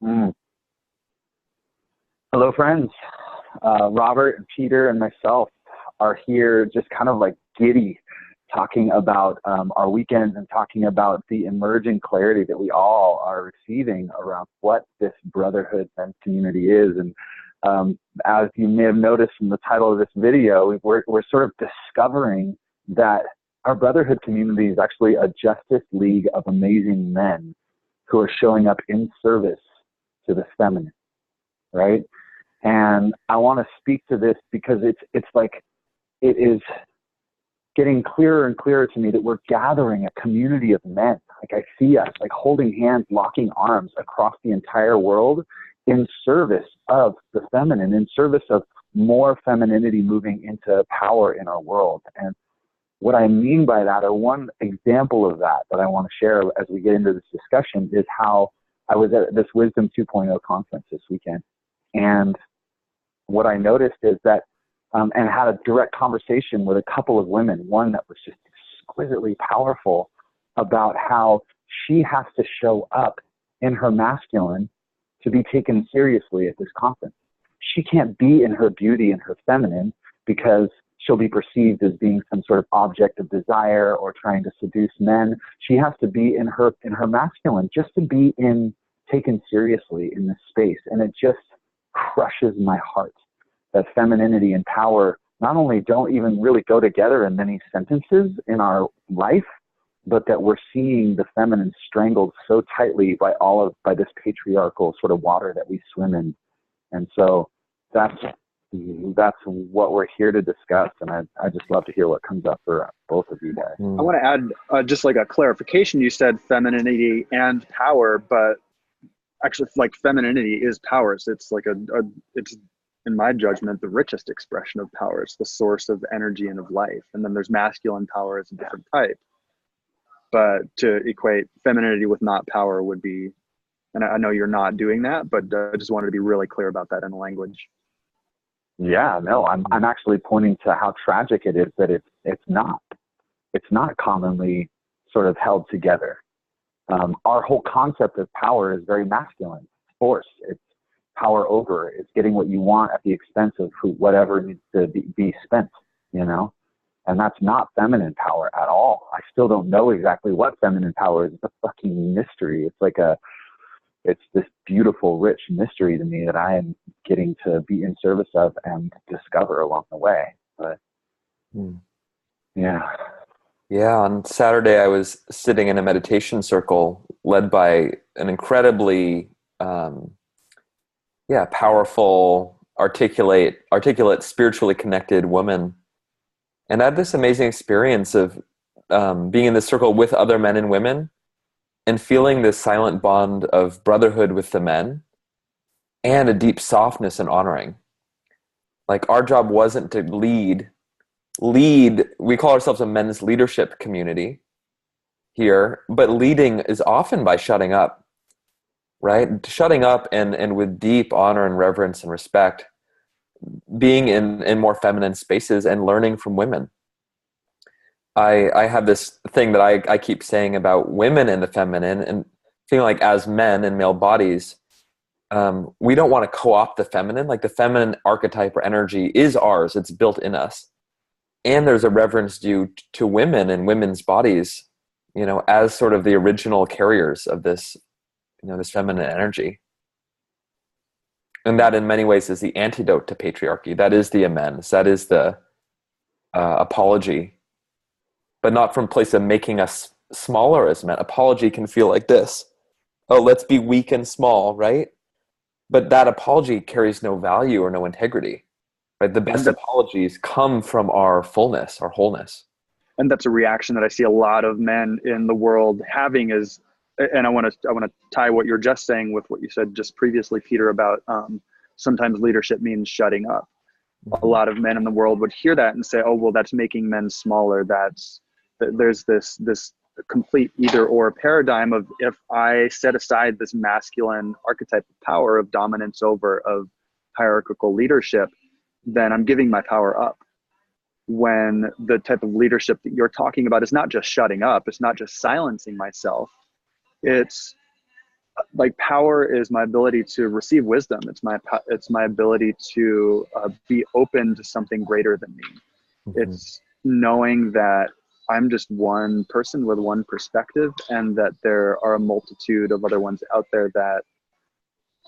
Mm. Hello, friends. Robert and Peter and myself are here just kind of like giddy talking about our weekends and talking about the emerging clarity that we all are receiving around what this brotherhood and community is. And as you may have noticed from the title of this video, we're sort of discovering that our brotherhood community is actually a justice league of amazing men who are showing up in service to the feminine, right? And I want to speak to this because it's like it is getting clearer and clearer to me that we're gathering a community of men. Like I see us like holding hands, locking arms across the entire world in service of the feminine, in service of more femininity moving into power in our world. And what I mean by that, or one example of that I want to share as we get into this discussion, is how I was at this Wisdom 2.0 conference this weekend. And what I noticed is that, and had a direct conversation with a couple of women, one that was just exquisitely powerful about how she has to show up in her masculine to be taken seriously at this conference. She can't be in her beauty and her feminine because she'll be perceived as being some sort of object of desire or trying to seduce men. She has to be in her masculine just to be taken seriously in this space. And it just crushes my heart that femininity and power not only don't even really go together in many sentences in our life, but that we're seeing the feminine strangled so tightly by this patriarchal sort of water that we swim in. And so that's what we're here to discuss. And I just love to hear what comes up for both of you guys. I want to add just like a clarification. You said femininity and power, but actually like femininity is power. So it's like it's, in my judgment, the richest expression of power. It's the source of energy and of life. And then there's masculine power as a different type. But to equate femininity with not power would be, and I know you're not doing that, but I just wanted to be really clear about that in the language. Yeah, no, I'm actually pointing to how tragic it is that it's not commonly sort of held together. Our whole concept of power is very masculine. Force. It's power over. It's getting what you want at the expense of whatever needs to be spent, you know? And that's not feminine power at all. I still don't know exactly what feminine power is. It's a fucking mystery. It's this beautiful, rich mystery to me that I am getting to be in service of and discover along the way. But yeah. Yeah, on Saturday I was sitting in a meditation circle led by an incredibly powerful, articulate, spiritually connected woman. And I had this amazing experience of being in this circle with other men and women and feeling this silent bond of brotherhood with the men and a deep softness and honoring. Like our job wasn't to lead. We call ourselves a men's leadership community here, but leading is often by shutting up, right? Shutting up and with deep honor and reverence and respect, being in more feminine spaces and learning from women. I have this thing that I keep saying about women and the feminine, and feeling like as men in male bodies, we don't want to co-opt the feminine. Like the feminine archetype or energy is ours. It's built in us. And there's a reverence due to women and women's bodies, you know, as sort of the original carriers of this, you know, this feminine energy. And that in many ways is the antidote to patriarchy. That is the amends. That is the apology. But not from a place of making us smaller as men. Apology can feel like this. Oh, let's be weak and small, right? But that apology carries no value or no integrity. Right? The best apologies come from our fullness, our wholeness. And that's a reaction that I see a lot of men in the world having is, and I want to tie what you're just saying with what you said just previously, Peter, about sometimes leadership means shutting up. A lot of men in the world would hear that and say, oh, well, that's making men smaller. There's this complete either or paradigm of, if I set aside this masculine archetype of power, of dominance over, of hierarchical leadership, then I'm giving my power up. When the type of leadership that you're talking about is not just shutting up, it's not just silencing myself, it's like power is my ability to receive wisdom. It's my ability to be open to something greater than me. Mm-hmm. It's knowing that I'm just one person with one perspective, and that there are a multitude of other ones out there that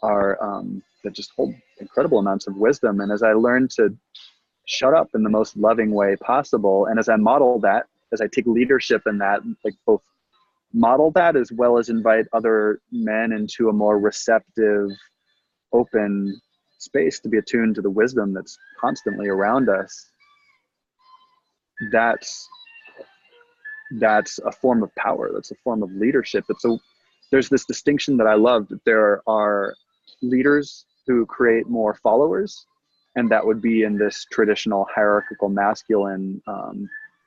are that just hold incredible amounts of wisdom. And as I learn to shut up in the most loving way possible, and as I model that, as I take leadership in that, like both model that as well as invite other men into a more receptive, open space to be attuned to the wisdom that's constantly around us, that's a form of power. That's a form of leadership. There's this distinction that I love, that there are leaders who create more followers, and that would be in this traditional hierarchical masculine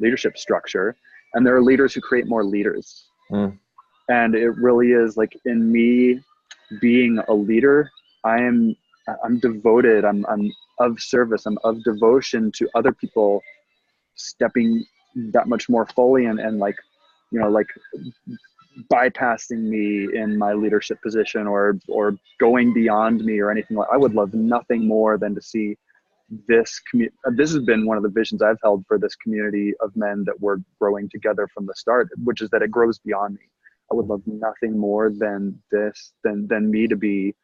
leadership structure. And there are leaders who create more leaders. Mm. And it really is like, in me being a leader, I'm devoted, I'm of service, I'm of devotion to other people stepping that much more fully and like, you know, like bypassing me in my leadership position or going beyond me or anything. Like, I would love nothing more than to see this this has been one of the visions I've held for this community of men that we're growing together from the start, which is that it grows beyond me. I would love nothing more than this, than me to be,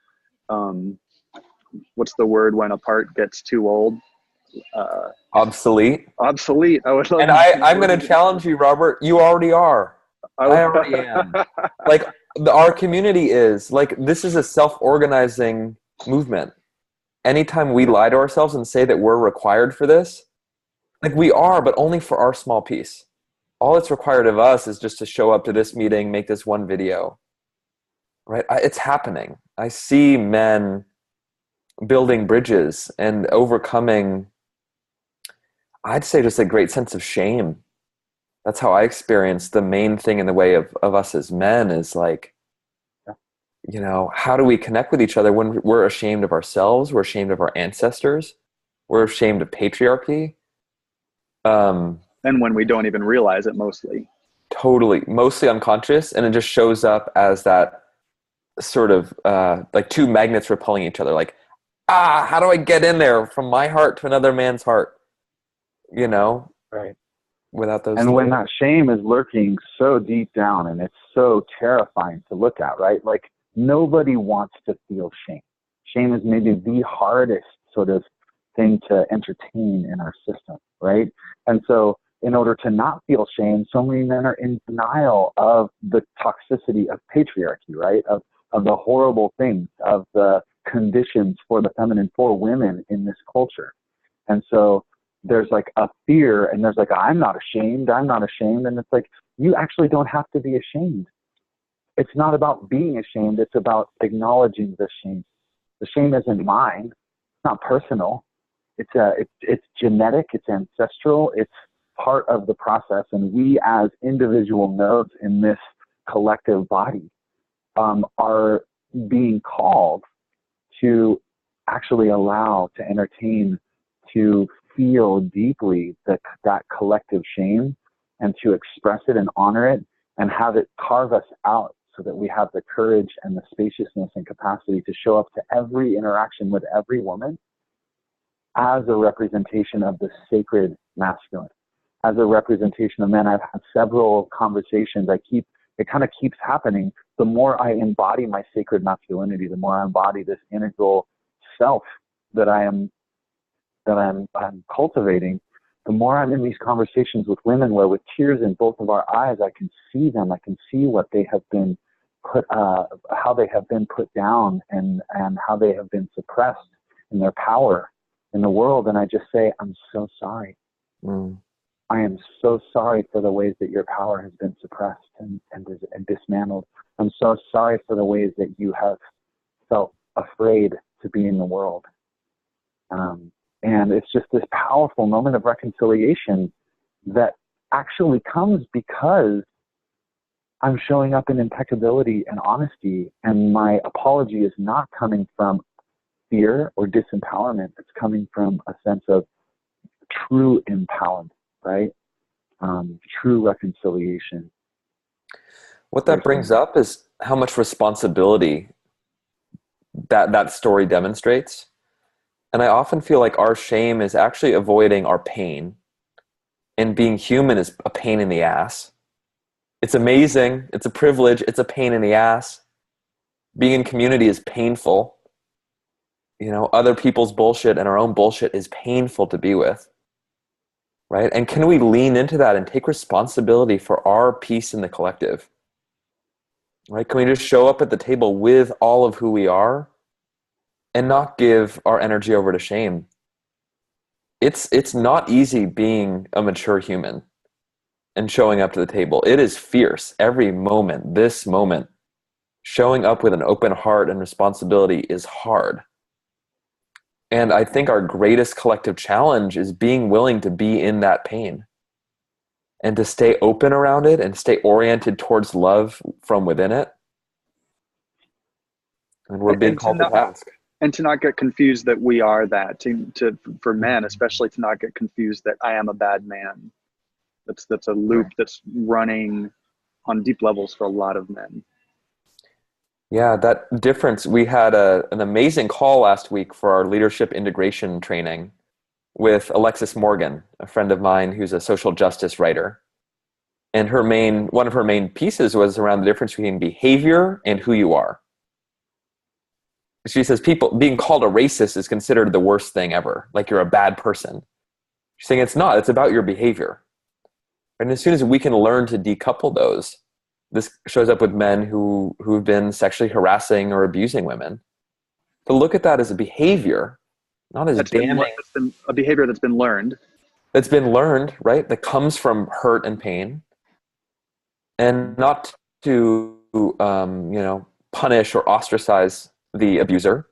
what's the word when a part gets too old? Obsolete. Obsolete. I would love. And I'm going to challenge you, Robert. You already are. I already am. Like, our community is like, this is a self-organizing movement. Anytime we lie to ourselves and say that we're required for this, like, we are, but only for our small piece. All that's required of us is just to show up to this meeting, make this one video, right? It's happening. I see men building bridges and overcoming, I'd say, just a great sense of shame. That's how I experience the main thing in the way of us as men is like, you know, how do we connect with each other when we're ashamed of ourselves? We're ashamed of our ancestors. We're ashamed of patriarchy. And when we don't even realize it, mostly. Totally. Mostly unconscious. And it just shows up as that sort of like two magnets repelling each other. Like, how do I get in there from my heart to another man's heart? You know? Right. Without those. And when that shame is lurking so deep down, and it's so terrifying to look at, right? Like, nobody wants to feel shame. Shame is maybe the hardest sort of thing to entertain in our system, right? And so in order to not feel shame, so many men are in denial of the toxicity of patriarchy, right? Of the horrible things, of the conditions for the feminine, for women in this culture. And so there's like a fear, and there's like, I'm not ashamed. And it's like, you actually don't have to be ashamed. It's not about being ashamed. It's about acknowledging the shame. The shame isn't mine. It's not personal. It's genetic. It's ancestral. It's part of the process. And we as individual nodes in this collective body are being called to actually allow, to entertain, to feel deeply that collective shame, and to express it and honor it and have it carve us out so that we have the courage and the spaciousness and capacity to show up to every interaction with every woman as a representation of the sacred masculine, as a representation of men. I've had several conversations. It kind of keeps happening. The more I embody my sacred masculinity, the more I embody this integral self that I'm cultivating, the more I'm in these conversations with women where, with tears in both of our eyes, I can see them. I can see what they have been how they have been put down and how they have been suppressed in their power in the world. And I just say, I'm so sorry. I am so sorry for the ways that your power has been suppressed and dismantled. I'm so sorry for the ways that you have felt afraid to be in the world. And it's just this powerful moment of reconciliation that actually comes because I'm showing up in impeccability and honesty, and my apology is not coming from fear or disempowerment. It's coming from a sense of true empowerment, right? True reconciliation. What that brings up is how much responsibility that story demonstrates. And I often feel like our shame is actually avoiding our pain, and being human is a pain in the ass. It's amazing. It's a privilege. It's a pain in the ass. Being in community is painful. Other people's bullshit and our own bullshit is painful to be with. Right? And can we lean into that and take responsibility for our piece in the collective? Right? Can we just show up at the table with all of who we are and not give our energy over to shame? It's not easy being a mature human and showing up to the table. It is fierce. Every moment, this moment, showing up with an open heart and responsibility is hard. And I think our greatest collective challenge is being willing to be in that pain and to stay open around it and stay oriented towards love from within it. And we're being called to task. And to not get confused that we are that. For men, especially, to not get confused that I am a bad man. That's a loop that's running on deep levels for a lot of men. Yeah, that difference. We had an amazing call last week for our leadership integration training with Alexis Morgan, a friend of mine who's a social justice writer. And one of her main pieces was around the difference between behavior and who you are. She says people being called a racist is considered the worst thing ever, like you're a bad person. She's saying it's not, it's about your behavior. And as soon as we can learn to decouple those, this shows up with men who've been sexually harassing or abusing women. To look at that as a behavior, not as damning. A behavior that's been learned. That's been learned, right? That comes from hurt and pain. And not to, punish or ostracize the abuser,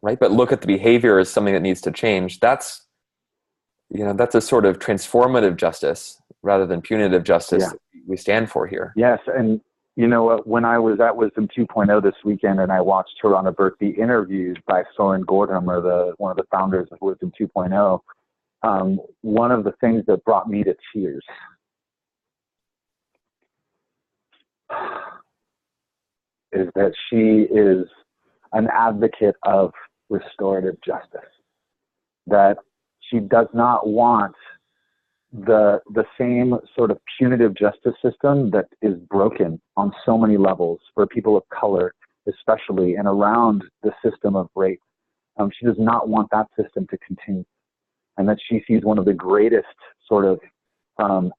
right? But look at the behavior as something that needs to change. That's a sort of transformative justice rather than punitive justice that we stand for here. Yes. And you know what, when I was at Wisdom 2.0 this weekend and I watched Tarana Burke be interviewed by Soren Gordham, or one of the founders of Wisdom 2.0, one of the things that brought me to tears is that she is an advocate of restorative justice, that she does not want the same sort of punitive justice system that is broken on so many levels for people of color, especially, and around the system of rape. She does not want that system to continue, and that she sees one of the greatest sort of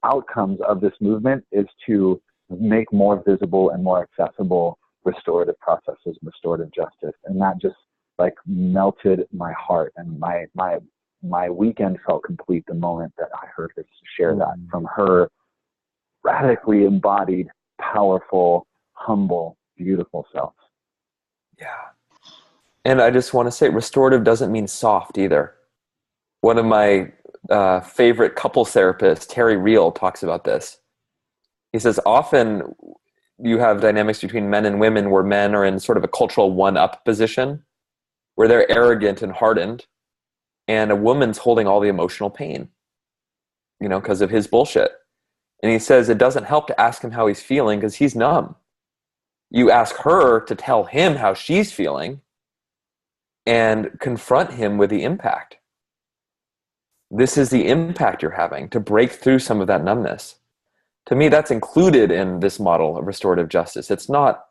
outcomes of this movement is to make more visible and more accessible restorative processes, restorative justice. And that just like melted my heart, and my weekend felt complete the moment that I heard her share that from her radically embodied, powerful, humble, beautiful self. Yeah. And I just want to say restorative doesn't mean soft either. One of my favorite couples therapists, Terry Real, talks about this. He says often you have dynamics between men and women where men are in sort of a cultural one-up position, where they're arrogant and hardened, and a woman's holding all the emotional pain, because of his bullshit. And he says it doesn't help to ask him how he's feeling because he's numb. You ask her to tell him how she's feeling and confront him with the impact. This is the impact you're having to break through some of that numbness. To me, that's included in this model of restorative justice. It's not,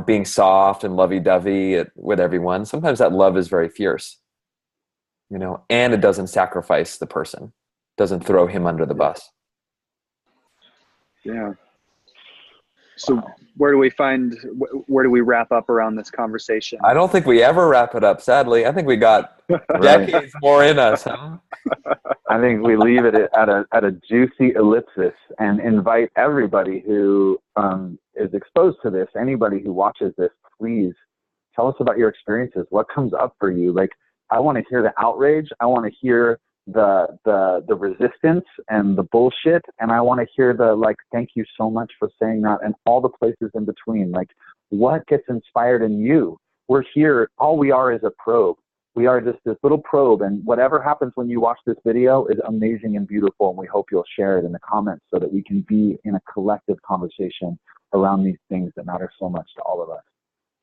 being soft and lovey-dovey with everyone. Sometimes that love is very fierce, and it doesn't sacrifice the person, doesn't throw him under the bus. Yeah. So where do we wrap up around this conversation? I don't think we ever wrap it up, sadly. I think we got decades more in us, huh? I think we leave it at a juicy ellipsis and invite everybody who is exposed to this, anybody who watches this, please tell us about your experiences. What comes up for you? Like, I want to hear the outrage. I want to hear the resistance and the bullshit, and I want to hear the thank you so much for saying that, and all the places in between. Like, what gets inspired in you? We're here. All we are is a probe. We are just this little probe, and whatever happens when you watch this video is amazing and beautiful, and we hope you'll share it in the comments so that we can be in a collective conversation around these things that matter so much to all of us.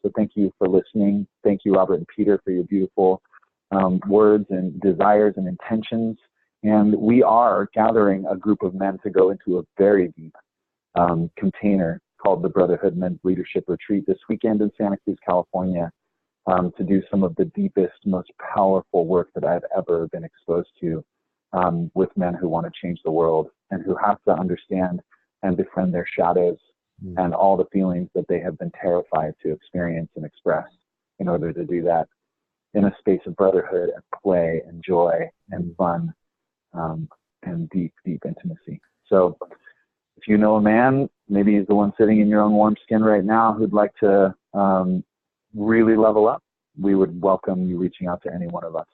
So thank you for listening. Thank you, Robert and Peter, for your beautiful words and desires and intentions. And we are gathering a group of men to go into a very deep container called the Brotherhood Men's Leadership Retreat this weekend in Santa Cruz, California, to do some of the deepest, most powerful work that I've ever been exposed to with men who want to change the world and who have to understand and befriend their shadows and all the feelings that they have been terrified to experience and express in order to do that in a space of brotherhood and play and joy and fun and deep, deep intimacy. So if you know a man, maybe he's the one sitting in your own warm skin right now who'd like to really level up, we would welcome you reaching out to any one of us.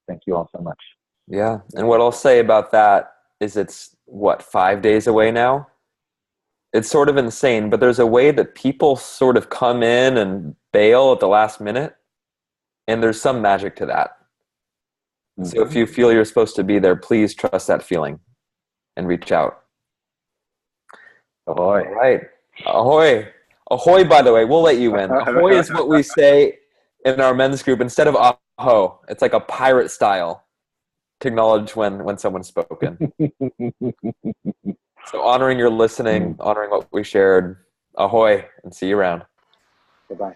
Thank you all so much. Yeah. And what I'll say about that is it's, 5 days away now? It's sort of insane, but there's a way that people sort of come in and bail at the last minute, and there's some magic to that. Mm-hmm. So if you feel you're supposed to be there, please trust that feeling and reach out. Ahoy. All right. Ahoy. Ahoy, by the way, we'll let you in. Ahoy is what we say in our men's group instead of aho. It's like a pirate style to acknowledge when someone's spoken. So honoring your listening, honoring what we shared. Ahoy, and see you around. Bye-bye.